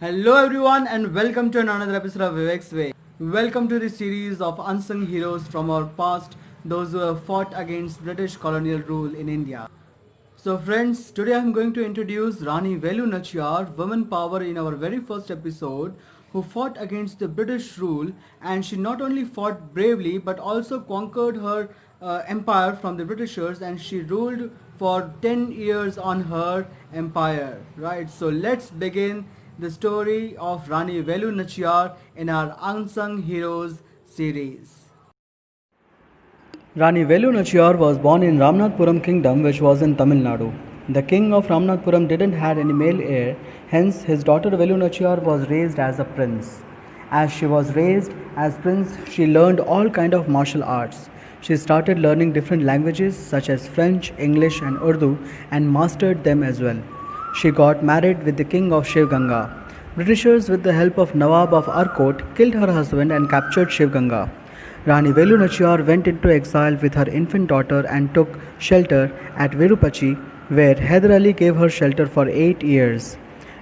Hello everyone and welcome to another episode of Vivek's Way. Welcome to the series of unsung heroes from our past, those who have fought against British colonial rule in India. So friends, today I'm going to introduce Rani Velu Nachiyar, woman power in our very first episode, who fought against the British rule, and she not only fought bravely but also conquered her empire from the Britishers, and she ruled for 10 years on her empire, right? So let's begin the story of Rani Velu Nachiyar in our Unsung Heroes series. Rani Velu Nachiyar was born in Ramnathpuram kingdom, which was in Tamil Nadu. The king of Ramnathpuram didn't have any male heir, hence his daughter Velu Nachiyar was raised as a prince. As she was raised as prince, she learned all kind of martial arts. She started learning different languages such as French, English and Urdu and mastered them as well. She got married with the king of Shiv Ganga. Britishers with the help of Nawab of Arcot killed her husband and captured Shiv Ganga. Rani Velu Nachiyar went into exile with her infant daughter and took shelter at Virupachi, where Hyder Ali gave her shelter for 8 years.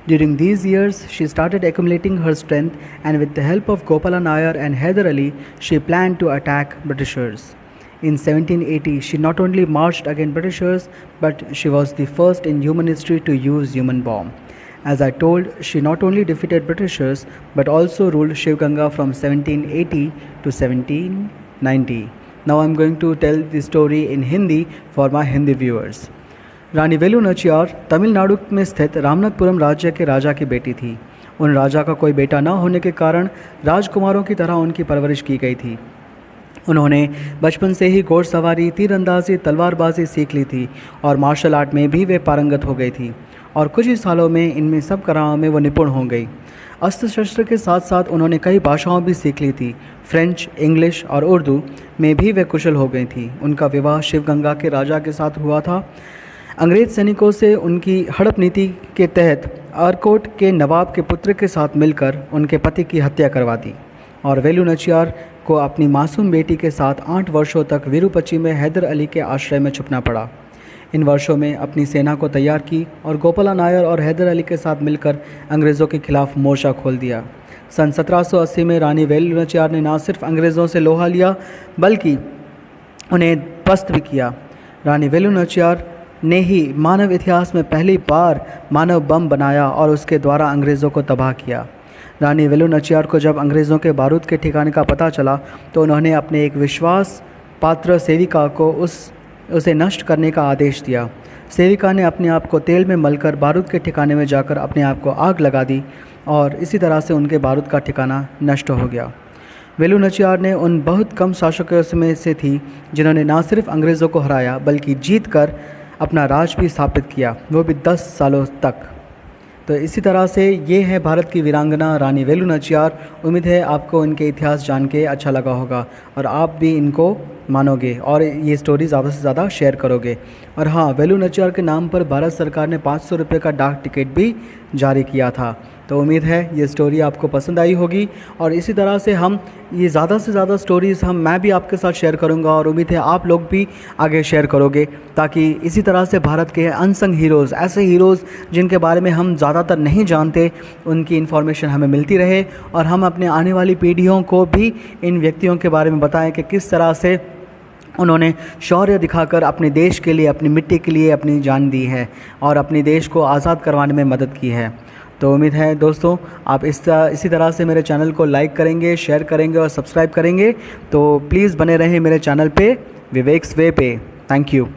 During these years, she started accumulating her strength, and with the help of Gopala Nayar and Hyder Ali, she planned to attack Britishers. In 1780, she not only marched against Britishers, but she was the first in human history to use human bomb. As I told, she not only defeated Britishers but also ruled Shiv Ganga from 1780 to 1790. Now I am going to tell the story in Hindi for my Hindi viewers. Rani Velu Nachiyar Tamil Nadu में स्थित रामनाथपुरम राज्य के राजा की बेटी थी। उन राजा का कोई बेटा न होने के कारण राजकुमारों की तरह उनकी परवरिश की गई थी। उन्होंने बचपन से ही घोड़सवारी, तीरंदाजी, तलवारबाजी सीख ली थी और मार्शल आर्ट में भी वे पारंगत हो गई थी और कुछ ही सालों में इनमें सब कलाओं में वो निपुण हो गई। अस्त्र शस्त्र के साथ साथ उन्होंने कई भाषाओं भी सीख ली थी। फ्रेंच, इंग्लिश और उर्दू में भी वे कुशल हो गई थी। उनका विवाह शिव गंगा के राजा के साथ हुआ था। अंग्रेज सैनिकों से उनकी हड़प नीति के तहत आरकोट के नवाब के पुत्र के साथ मिलकर उनके पति की हत्या करवा दी और वेलु नचियार को अपनी मासूम बेटी के साथ 8 वर्षों तक विरुपच्ची में हैदर अली के आश्रय में छुपना पड़ा। इन वर्षों में अपनी सेना को तैयार की और गोपाला नायर और हैदर अली के साथ मिलकर अंग्रेज़ों के खिलाफ मोर्चा खोल दिया। सन 1780 में रानी वेलु नचियार ने न सिर्फ अंग्रेज़ों से लोहा लिया बल्कि उन्हें पस्त भी किया। रानी वेलु नचियार ने ही मानव इतिहास में पहली बार मानव बम बनाया और उसके द्वारा अंग्रेज़ों को तबाह किया। रानी वेलु नचियार को जब अंग्रेज़ों के बारूद के ठिकाने का पता चला तो उन्होंने अपने एक विश्वास पात्र सेविका को उसे नष्ट करने का आदेश दिया। सेविका ने अपने आप को तेल में मलकर बारूद के ठिकाने में जाकर अपने आप को आग लगा दी और इसी तरह से उनके बारूद का ठिकाना नष्ट हो गया। वेलु नचियार ने उन बहुत कम शासकों में से थी जिन्होंने न सिर्फ अंग्रेज़ों को हराया बल्कि जीत कर अपना राज भी स्थापित किया, वो भी 10 सालों तक। तो इसी तरह से ये है भारत की वीरांगना रानी वेलु नचियार। उम्मीद है आपको इनके इतिहास जान के अच्छा लगा होगा और आप भी इनको मानोगे और ये स्टोरी ज़्यादा से ज़्यादा शेयर करोगे। और हाँ, वेलु नचियार के नाम पर भारत सरकार ने 500 रुपये का डाक टिकट भी जारी किया था। तो उम्मीद है ये स्टोरी आपको पसंद आई होगी और इसी तरह से हम ये ज़्यादा से ज़्यादा स्टोरीज़ मैं भी आपके साथ शेयर करूँगा और उम्मीद है आप लोग भी आगे शेयर करोगे ताकि इसी तरह से भारत के अनसंग हीरोज़, ऐसे हीरोज़ जिनके बारे में हम ज़्यादातर नहीं जानते, उनकी इन्फॉर्मेशन हमें मिलती रहे और हम अपने आने वाली पीढ़ियों को भी इन व्यक्तियों के बारे में बताएं कि किस तरह से उन्होंने शौर्य दिखाकर अपने देश के लिए, अपनी मिट्टी के लिए अपनी जान दी है और अपने देश को आज़ाद करवाने में मदद की है। तो उम्मीद है दोस्तों आप इसी तरह से मेरे चैनल को लाइक करेंगे, शेयर करेंगे और सब्सक्राइब करेंगे। तो प्लीज़ बने रहें मेरे चैनल पे, विवेक्स वे पे। Thank you.